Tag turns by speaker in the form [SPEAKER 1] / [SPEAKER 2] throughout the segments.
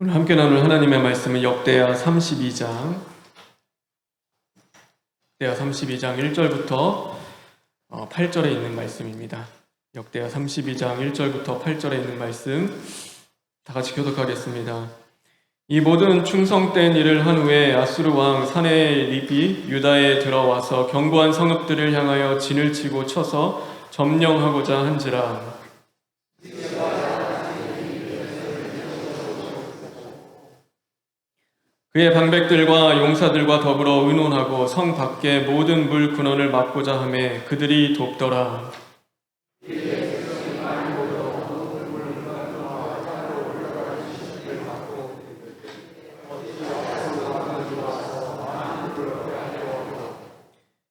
[SPEAKER 1] 오늘 함께 나눌 하나님의 말씀은 역대하 32장 1절부터 8절에 있는 말씀입니다. 역대하 32장 1절부터 8절에 있는 말씀 다 같이 교독하겠습니다. 이 모든 충성된 일을 한 후에 아수르 왕 사네립이 유다에 들어와서 견고한 성읍들을 향하여 진을 치고 쳐서 점령하고자 한지라. 그의 방백들과 용사들과 더불어 의논하고 성 밖의 모든 물 근원을 막고자 하매 그들이 돕더라.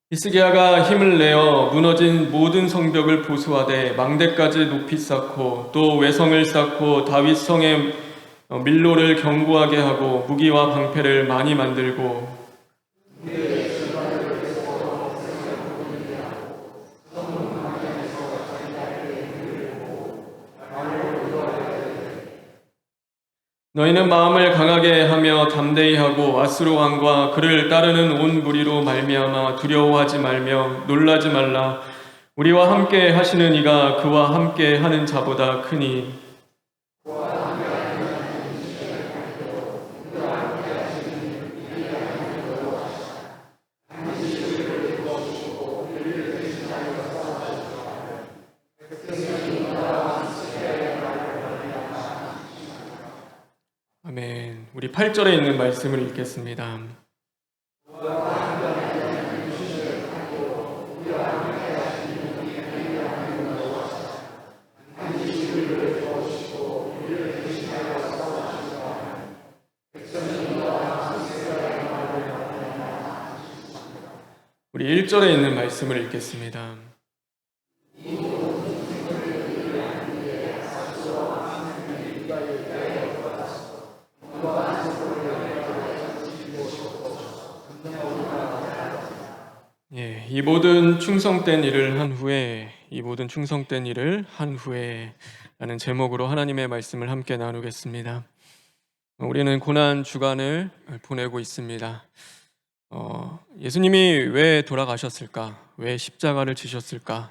[SPEAKER 1] 히스기야가 힘을 내어 무너진 모든 성벽을 보수하되 망대까지 높이 쌓고 또 외성을 쌓고 다윗 성의 밀로를 견고하게 하고 무기와 방패를 많이 만들고 너희는 마음을 강하게 하며 담대히 하고 아수르 왕과 그를 따르는 온 무리로 말미암아 두려워하지 말며 놀라지 말라. 우리와 함께 하시는 이가 그와 함께 하는 자보다 크니. 아멘. 우리 8절에 있는 말씀을 읽겠습니다. 우리 1절에 있는 말씀을 읽겠습니다. 이 모든 충성된 일을 한 후에 라는 제목으로 하나님의 말씀을 함께 나누겠습니다. 우리는 고난 주간을 보내고 있습니다. 예수님이 왜 돌아가셨을까? 왜 십자가를 지셨을까?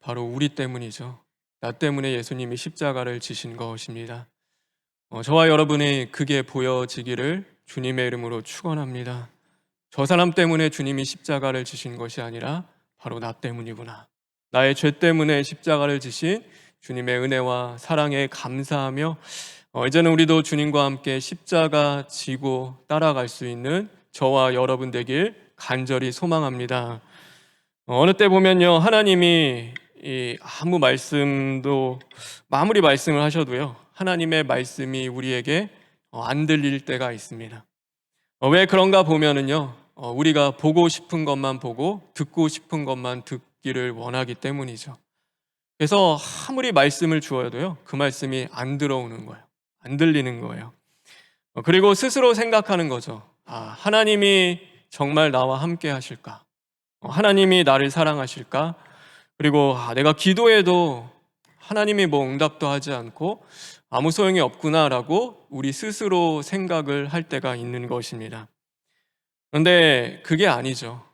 [SPEAKER 1] 바로 우리 때문이죠. 나 때문에 예수님이 십자가를 지신 것입니다. 저와 여러분이 그게 보여지기를 주님의 이름으로 축원합니다. 저 사람 때문에 주님이 십자가를 지신 것이 아니라 바로 나 때문이구나. 나의 죄 때문에 십자가를 지신 주님의 은혜와 사랑에 감사하며 이제는 우리도 주님과 함께 십자가 지고 따라갈 수 있는 저와 여러분 되길 간절히 소망합니다. 어느 때 보면요, 하나님이 아무 말씀도 마무리 말씀을 하셔도요, 하나님의 말씀이 우리에게 안 들릴 때가 있습니다. 왜 그런가 보면은요, 우리가 보고 싶은 것만 보고 듣고 싶은 것만 듣기를 원하기 때문이죠. 그래서 아무리 말씀을 주어도요, 그 말씀이 안 들어오는 거예요. 안 들리는 거예요. 그리고 스스로 생각하는 거죠. 하나님이 정말 나와 함께 하실까? 하나님이 나를 사랑하실까? 그리고 내가 기도해도 하나님이 응답도 하지 않고 아무 소용이 없구나라고 우리 스스로 생각을 할 때가 있는 것입니다. 그런데 그게 아니죠.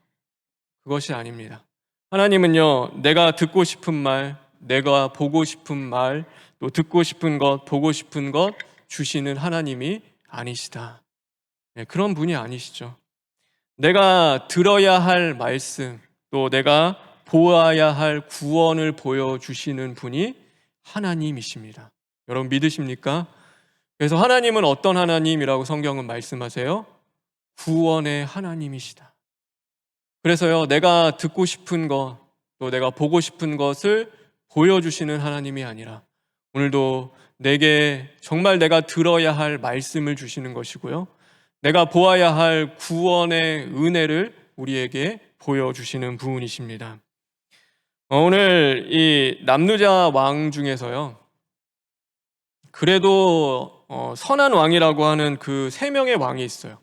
[SPEAKER 1] 그것이 아닙니다. 하나님은요, 내가 듣고 싶은 말, 내가 보고 싶은 말, 또 듣고 싶은 것, 보고 싶은 것 주시는 하나님이 아니시다. 그런 분이 아니시죠. 내가 들어야 할 말씀, 또 내가 보아야 할 구원을 보여주시는 분이 하나님이십니다. 여러분 믿으십니까? 그래서 하나님은 어떤 하나님이라고 성경은 말씀하세요? 구원의 하나님이시다. 그래서요, 내가 듣고 싶은 것, 또 내가 보고 싶은 것을 보여주시는 하나님이 아니라 오늘도 내게 정말 내가 들어야 할 말씀을 주시는 것이고요, 내가 보아야 할 구원의 은혜를 우리에게 보여주시는 분이십니다. 오늘 이 남루자 왕 중에서요, 그래도 선한 왕이라고 하는 그 3명의 왕이 있어요.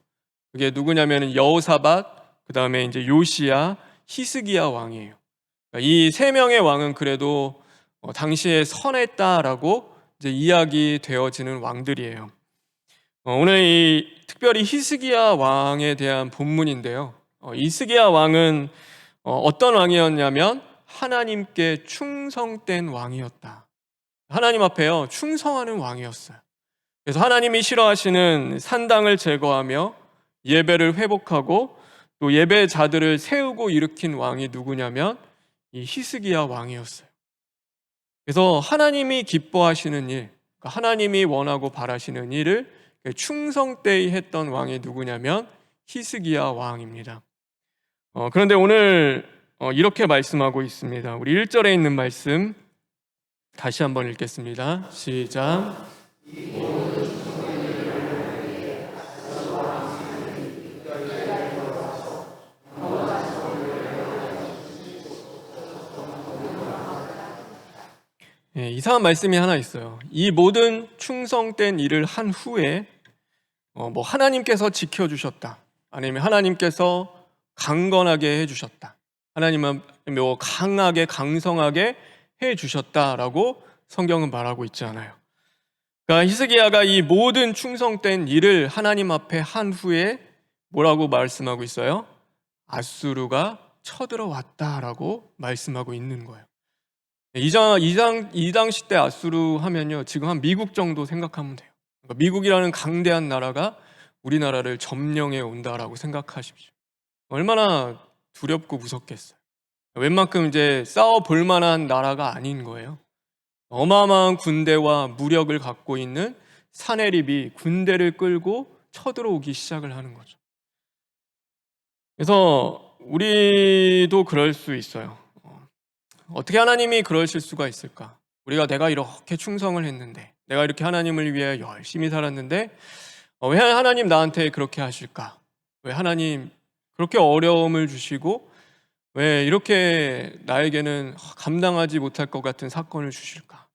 [SPEAKER 1] 그게 누구냐면 여호사밧, 그 다음에 이제 요시야, 히스기야 왕이에요. 이 3명의 왕은 그래도 당시에 선했다라고 이제 이야기되어지는 왕들이에요. 오늘 이 특별히 히스기야 왕에 대한 본문인데요. 히스기야 왕은 어떤 왕이었냐면 하나님께 충성된 왕이었다. 하나님 앞에요 충성하는 왕이었어요. 그래서 하나님이 싫어하시는 산당을 제거하며 예배를 회복하고 또 예배자들을 세우고 일으킨 왕이 누구냐면 이 히스기야 왕이었어요. 그래서 하나님이 기뻐하시는 일, 그러니까 하나님이 원하고 바라시는 일을 충성되이 했던 왕이 누구냐면 히스기야 왕입니다. 그런데 오늘 이렇게 말씀하고 있습니다. 우리 1절에 있는 말씀 다시 한번 읽겠습니다. 시작. 이상한 말씀이 하나 있어요. 이 모든 충성된 일을 한 후에 하나님께서 지켜주셨다, 아니면 하나님께서 강건하게 해주셨다, 하나님은 강하게 강성하게 해주셨다라고 성경은 말하고 있지 않아요. 그러니까 히스기야가 이 모든 충성된 일을 하나님 앞에 한 후에 뭐라고 말씀하고 있어요? 아수르가 쳐들어왔다라고 말씀하고 있는 거예요. 이 당시 때 아수르 하면요, 지금 한 미국 정도 생각하면 돼요. 그러니까 미국이라는 강대한 나라가 우리나라를 점령해 온다라고 생각하십시오. 얼마나 두렵고 무섭겠어요. 웬만큼 이제 싸워 볼 만한 나라가 아닌 거예요. 어마어마한 군대와 무력을 갖고 있는 사내립이 군대를 끌고 쳐들어오기 시작을 하는 거죠. 그래서 우리도 그럴 수 있어요. 어떻게 하나님이 그러실 수가 있을까? 내가 이렇게 충성을 했는데, 내가 이렇게 하나님을 위해 열심히 살았는데 왜 하나님 나한테 그렇게 하실까? 왜 하나님 그렇게 어려움을 주시고 왜 이렇게 나에게는 감당하지 못할 것 같은 사건을 주실까?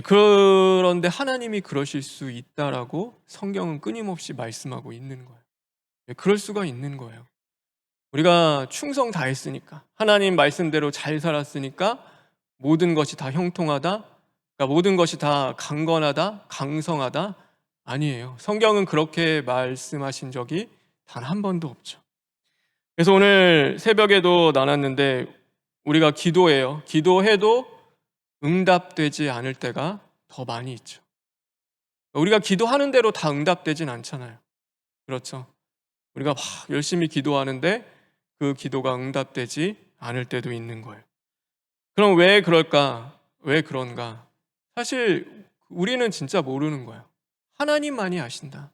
[SPEAKER 1] 그런데 하나님이 그러실 수 있다라고 성경은 끊임없이 말씀하고 있는 거예요. 그럴 수가 있는 거예요. 우리가 충성 다 했으니까, 하나님 말씀대로 잘 살았으니까 모든 것이 다 형통하다, 그러니까 모든 것이 다 강건하다, 강성하다, 아니에요. 성경은 그렇게 말씀하신 적이 단 한 번도 없죠. 그래서 오늘 새벽에도 나눴는데 우리가 기도해요. 기도해도 응답되지 않을 때가 더 많이 있죠. 우리가 기도하는 대로 다 응답되진 않잖아요. 그렇죠? 우리가 막 열심히 기도하는데 그 기도가 응답되지 않을 때도 있는 거예요. 그럼 왜 그럴까? 왜 그런가? 사실 우리는 진짜 모르는 거예요. 하나님만이 아신다.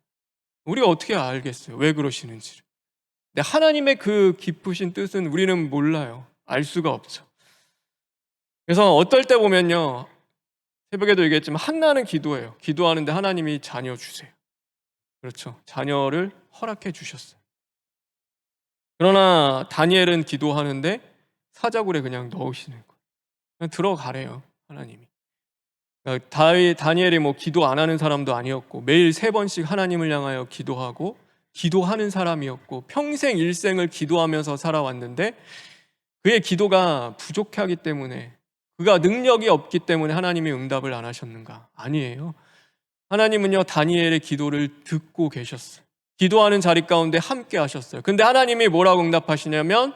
[SPEAKER 1] 우리가 어떻게 알겠어요? 왜 그러시는지를. 근데 하나님의 그 깊으신 뜻은 우리는 몰라요. 알 수가 없죠. 그래서 어떨 때 보면요, 새벽에도 얘기했지만 한나는 기도해요. 기도하는데 하나님이 자녀 주세요. 그렇죠. 자녀를 허락해 주셨어요. 그러나 다니엘은 기도하는데 사자굴에 그냥 넣으시는 거예요. 그냥 들어가래요, 하나님이. 그러니까 다니엘이 기도 안 하는 사람도 아니었고, 매일 3번씩 하나님을 향하여 기도하고 기도하는 사람이었고, 평생 일생을 기도하면서 살아왔는데 그의 기도가 부족하기 때문에, 그가 능력이 없기 때문에 하나님이 응답을 안 하셨는가? 아니에요. 하나님은요, 다니엘의 기도를 듣고 계셨어요. 기도하는 자리 가운데 함께 하셨어요. 근데 하나님이 뭐라고 응답하시냐면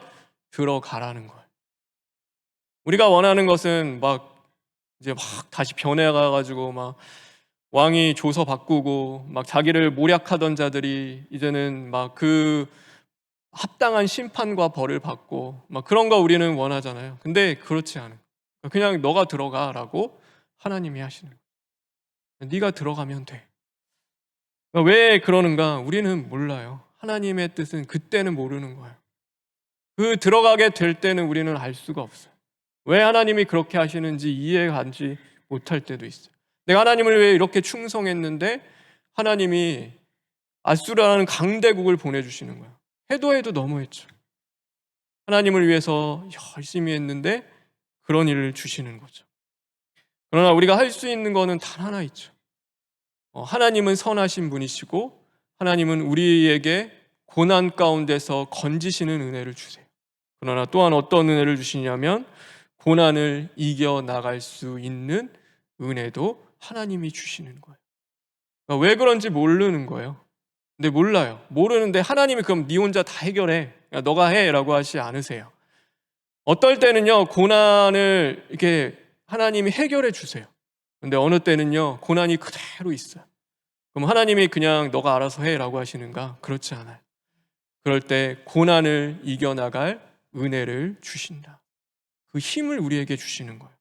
[SPEAKER 1] 들어가라는 거예요. 우리가 원하는 것은 이제 다시 변해가가지고 왕이 조서 바꾸고 자기를 모략하던 자들이 이제는 그 합당한 심판과 벌을 받고 그런 거 우리는 원하잖아요. 근데 그렇지 않아요. 그냥 너가 들어가라고 하나님이 하시는 거예요. 네가 들어가면 돼. 왜 그러는가? 우리는 몰라요. 하나님의 뜻은 그때는 모르는 거예요. 그 들어가게 될 때는 우리는 알 수가 없어요. 왜 하나님이 그렇게 하시는지 이해하지 못할 때도 있어요. 내가 하나님을 왜 이렇게 충성했는데 하나님이 아수라는 강대국을 보내주시는 거예요. 해도 너무했죠. 하나님을 위해서 열심히 했는데 그런 일을 주시는 거죠. 그러나 우리가 할 수 있는 거는 단 하나 있죠. 하나님은 선하신 분이시고 하나님은 우리에게 고난 가운데서 건지시는 은혜를 주세요. 그러나 또한 어떤 은혜를 주시냐면 고난을 이겨나갈 수 있는 은혜도 하나님이 주시는 거예요. 그러니까 왜 그런지 모르는 거예요. 근데 몰라요. 모르는데 하나님이 그럼 네 혼자 다 해결해, 야, 너가 해라고 하지 않으세요. 어떨 때는요, 고난을 이렇게 하나님이 해결해 주세요. 근데 어느 때는요, 고난이 그대로 있어요. 그럼 하나님이 그냥 너가 알아서 해라고 하시는가? 그렇지 않아요. 그럴 때 고난을 이겨나갈 은혜를 주신다. 그 힘을 우리에게 주시는 거예요.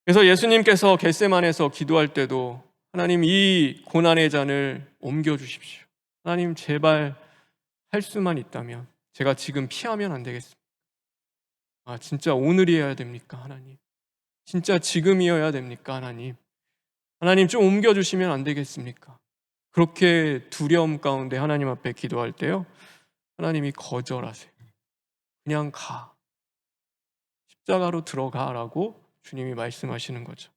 [SPEAKER 1] 그래서 예수님께서 겟세마네에서 기도할 때도 하나님 이 고난의 잔을 옮겨 주십시오. 하나님 제발 할 수만 있다면 제가 지금 피하면 안 되겠습니다. 아, 진짜 오늘이어야 됩니까, 하나님? 진짜 지금이어야 됩니까, 하나님? 하나님 좀 옮겨 주시면 안 되겠습니까? 그렇게 두려움 가운데 하나님 앞에 기도할 때요, 하나님이 거절하세요. 그냥 가. 십자가로 들어가라고 주님이 말씀하시는 거죠.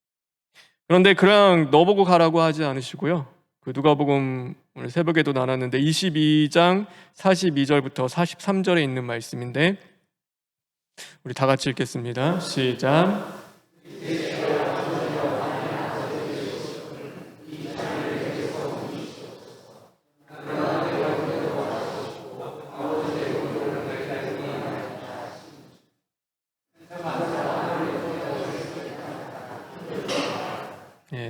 [SPEAKER 1] 그런데 그냥 너보고 가라고 하지 않으시고요. 그 누가복음 오늘 새벽에도 나눴는데 22장 42절부터 43절에 있는 말씀인데 우리 다 같이 읽겠습니다. 시작.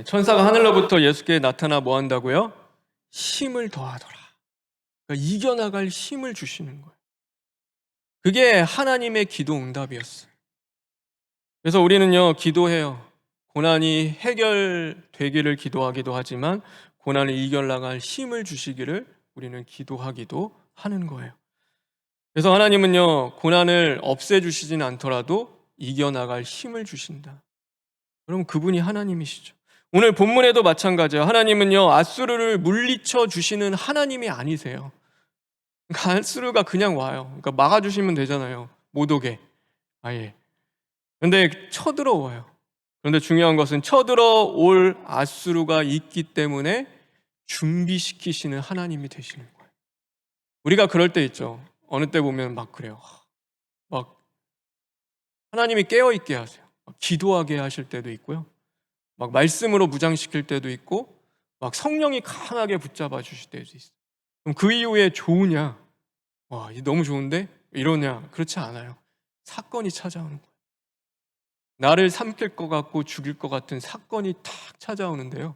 [SPEAKER 1] 천사가 하늘로부터 예수께 나타나 뭐 한다고요? 힘을 더하더라. 그러니까 이겨나갈 힘을 주시는 거예요. 그게 하나님의 기도 응답이었어요. 그래서 우리는요, 기도해요. 고난이 해결되기를 기도하기도 하지만 고난을 이겨나갈 힘을 주시기를 우리는 기도하기도 하는 거예요. 그래서 하나님은요, 고난을 없애주시진 않더라도 이겨나갈 힘을 주신다. 그럼 그분이 하나님이시죠. 오늘 본문에도 마찬가지예요. 하나님은요, 앗수르를 물리쳐 주시는 하나님이 아니세요. 그러니까 앗수르가 그냥 와요. 그러니까 막아주시면 되잖아요. 못 오게. 아예. 근데 쳐들어와요. 그런데 중요한 것은 쳐들어올 앗수르가 있기 때문에 준비시키시는 하나님이 되시는 거예요. 우리가 그럴 때 있죠. 어느 때 보면 막 그래요. 막 하나님이 깨어있게 하세요. 막 기도하게 하실 때도 있고요. 막 말씀으로 무장시킬 때도 있고 막 성령이 강하게 붙잡아 주실 때도 있어요. 그럼 그 이후에 좋으냐? 와, 이게 너무 좋은데? 이러냐? 그렇지 않아요. 사건이 찾아오는 거예요. 나를 삼킬 것 같고 죽일 것 같은 사건이 탁 찾아오는데요.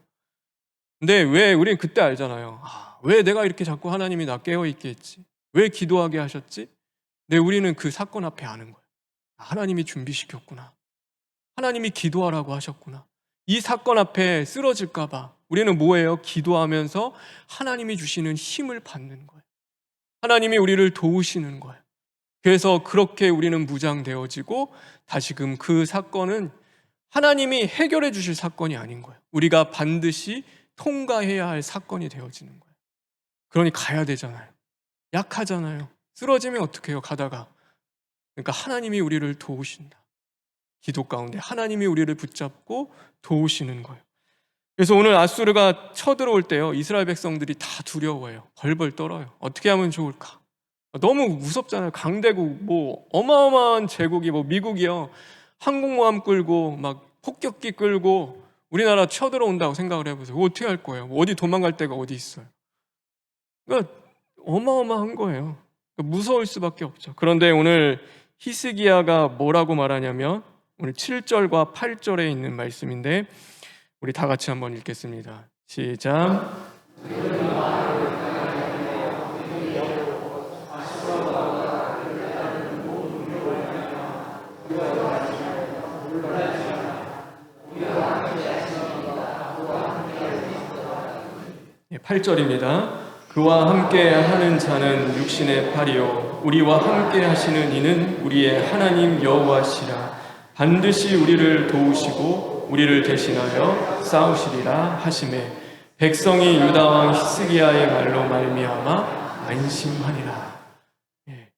[SPEAKER 1] 근데 왜 우리는 그때 알잖아요. 아, 왜 내가 이렇게 자꾸 하나님이 나 깨어있게 했지? 왜 기도하게 하셨지? 근데 우리는 그 사건 앞에 아는 거예요. 하나님이 준비시켰구나. 하나님이 기도하라고 하셨구나. 이 사건 앞에 쓰러질까 봐 우리는 뭐예요? 기도하면서 하나님이 주시는 힘을 받는 거예요. 하나님이 우리를 도우시는 거예요. 그래서 그렇게 우리는 무장되어지고 다시금 그 사건은 하나님이 해결해 주실 사건이 아닌 거예요. 우리가 반드시 통과해야 할 사건이 되어지는 거예요. 그러니 가야 되잖아요. 약하잖아요. 쓰러지면 어떡해요, 가다가. 그러니까 하나님이 우리를 도우신다. 기도 가운데 하나님이 우리를 붙잡고 도우시는 거예요. 그래서 오늘 앗수르가 쳐들어올 때요, 이스라엘 백성들이 다 두려워해요. 벌벌 떨어요. 어떻게 하면 좋을까? 너무 무섭잖아요. 강대국, 뭐 어마어마한 제국이, 뭐 미국이요, 항공모함 끌고 막 폭격기 끌고 우리나라 쳐들어온다고 생각을 해보세요. 어떻게 할 거예요? 어디 도망갈 데가 어디 있어요? 그러니까 어마어마한 거예요. 그러니까 무서울 수밖에 없죠. 그런데 오늘 히스기야가 뭐라고 말하냐면 오늘 7절과 8절에 있는 말씀인데 우리 다 같이 한번 읽겠습니다. 시작. 8절입니다. 그와 함께 하는 자는 육신의 팔이요 우리와 함께 하시는 이는 우리의 하나님 여호와시라. 반드시 우리를 도우시고 우리를 대신하여 싸우시리라 하시매 백성이 유다 왕 히스기야의 말로 말미암아 안심하니라.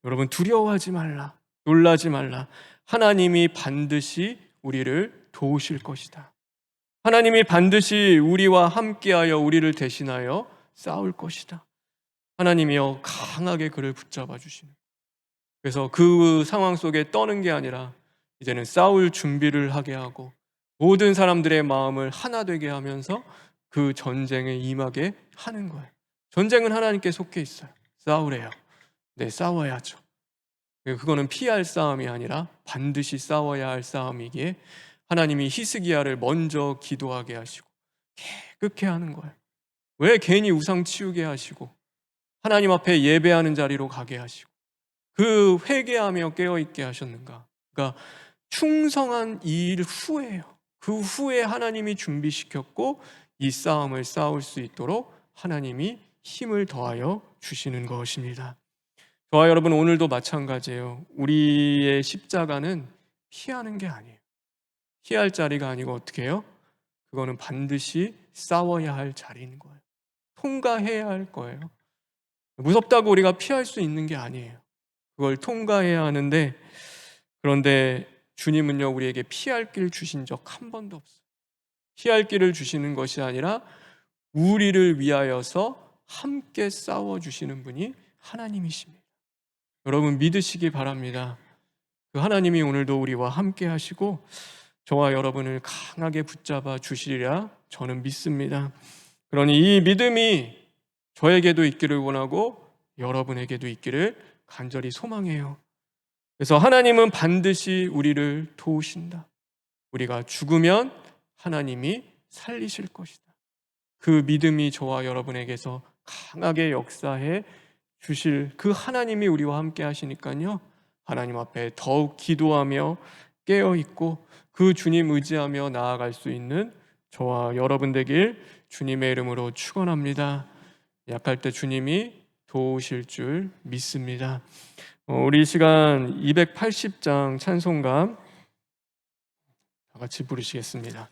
[SPEAKER 1] 여러분 두려워하지 말라. 놀라지 말라. 하나님이 반드시 우리를 도우실 것이다. 하나님이 반드시 우리와 함께하여 우리를 대신하여 싸울 것이다. 하나님이여 강하게 그를 붙잡아 주시는. 그래서 그 상황 속에 떠는 게 아니라 이제는 싸울 준비를 하게 하고 모든 사람들의 마음을 하나 되게 하면서 그 전쟁에 임하게 하는 거예요. 전쟁은 하나님께 속해 있어요. 싸우래요. 네, 싸워야죠. 그거는 피할 싸움이 아니라 반드시 싸워야 할 싸움이기에 하나님이 히스기야를 먼저 기도하게 하시고 깨끗게 하는 거예요. 왜 괜히 우상 치우게 하시고 하나님 앞에 예배하는 자리로 가게 하시고 그 회개하며 깨어있게 하셨는가? 그러니까 충성한 일 후에요. 그 후에 하나님이 준비시켰고 이 싸움을 싸울 수 있도록 하나님이 힘을 더하여 주시는 것입니다. 저와 여러분 오늘도 마찬가지예요. 우리의 십자가는 피하는 게 아니에요. 피할 자리가 아니고 어떻게 해요? 그거는 반드시 싸워야 할 자리인 거예요. 통과해야 할 거예요. 무섭다고 우리가 피할 수 있는 게 아니에요. 그걸 통과해야 하는데, 그런데 주님은요 우리에게 피할 길 주신 적 한 번도 없어요. 피할 길을 주시는 것이 아니라 우리를 위하여서 함께 싸워주시는 분이 하나님이십니다. 여러분 믿으시기 바랍니다. 그 하나님이 오늘도 우리와 함께 하시고 저와 여러분을 강하게 붙잡아 주시리라 저는 믿습니다. 그러니 이 믿음이 저에게도 있기를 원하고 여러분에게도 있기를 간절히 소망해요. 그래서 하나님은 반드시 우리를 도우신다. 우리가 죽으면 하나님이 살리실 것이다. 그 믿음이 저와 여러분에게서 강하게 역사해 주실 그 하나님이 우리와 함께 하시니까요, 하나님 앞에 더욱 기도하며 깨어있고 그 주님 의지하며 나아갈 수 있는 저와 여러분 되길 주님의 이름으로 축원합니다. 약할 때 주님이 도우실 줄 믿습니다. 우리 시간 280장 찬송가 다 같이 부르시겠습니다.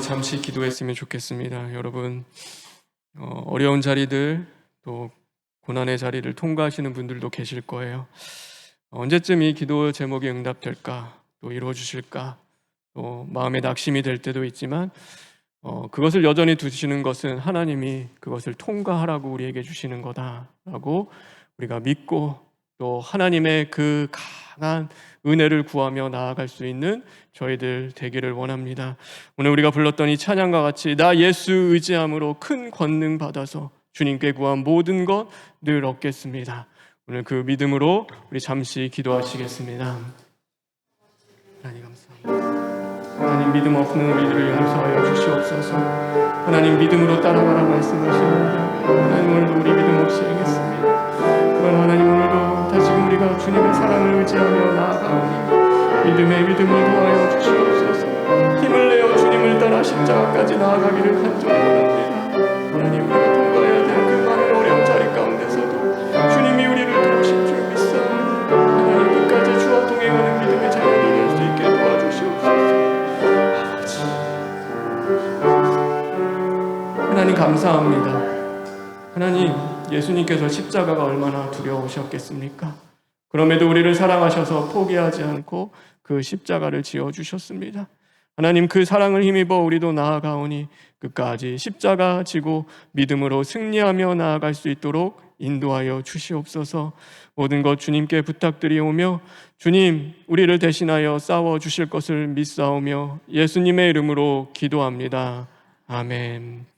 [SPEAKER 1] 잠시 기도했으면 좋겠습니다. 여러분 어려운 자리들 또 고난의 자리를 통과하시는 분들도 계실 거예요. 언제쯤 이 기도 제목이 응답될까, 또 이루어주실까, 또 마음에 낙심이 될 때도 있지만 그것을 여전히 두시는 것은 하나님이 그것을 통과하라고 우리에게 주시는 거다라고 우리가 믿고, 또 하나님의 그 강한 은혜를 구하며 나아갈 수 있는 저희들 되기를 원합니다. 오늘 우리가 불렀던 이 찬양과 같이 나 예수 의지함으로 큰 권능 받아서 주님께 구한 모든 것 늘 얻겠습니다. 오늘 그 믿음으로 우리 잠시 기도하시겠습니다. 하나님 감사합니다. 하나님, 믿음 없는 우리들을 용서하여 주시옵소서. 하나님, 믿음으로 따라가라 말씀하시는데 하나님, 오늘도 우리 믿음 없이 행했습니다. 그러나 하나님, 오늘도 다시금 우리가 주님의 사랑을 의지하며 나아가오니 믿음의 믿음을 더하여 주시옵소서. 힘을 내어 주님을 따라 십자가까지 나아가기를 간절히 원합니다. 하나님, 우리가 통과해야 될 그 많은 어려운 자리 가운데서도 주님이 우리를 도우실 줄 믿사오니 하나님, 끝까지 주와 동행하는 믿음의 자녀들 될 수 있게 도와주시옵소서. 하나님 감사합니다. 하나님, 예수님께서 십자가가 얼마나 두려우셨겠습니까? 그럼에도 우리를 사랑하셔서 포기하지 않고 그 십자가를 지어주셨습니다. 하나님, 그 사랑을 힘입어 우리도 나아가오니 끝까지 십자가 지고 믿음으로 승리하며 나아갈 수 있도록 인도하여 주시옵소서. 모든 것 주님께 부탁드리오며 주님, 우리를 대신하여 싸워 주실 것을 믿사오며 예수님의 이름으로 기도합니다. 아멘.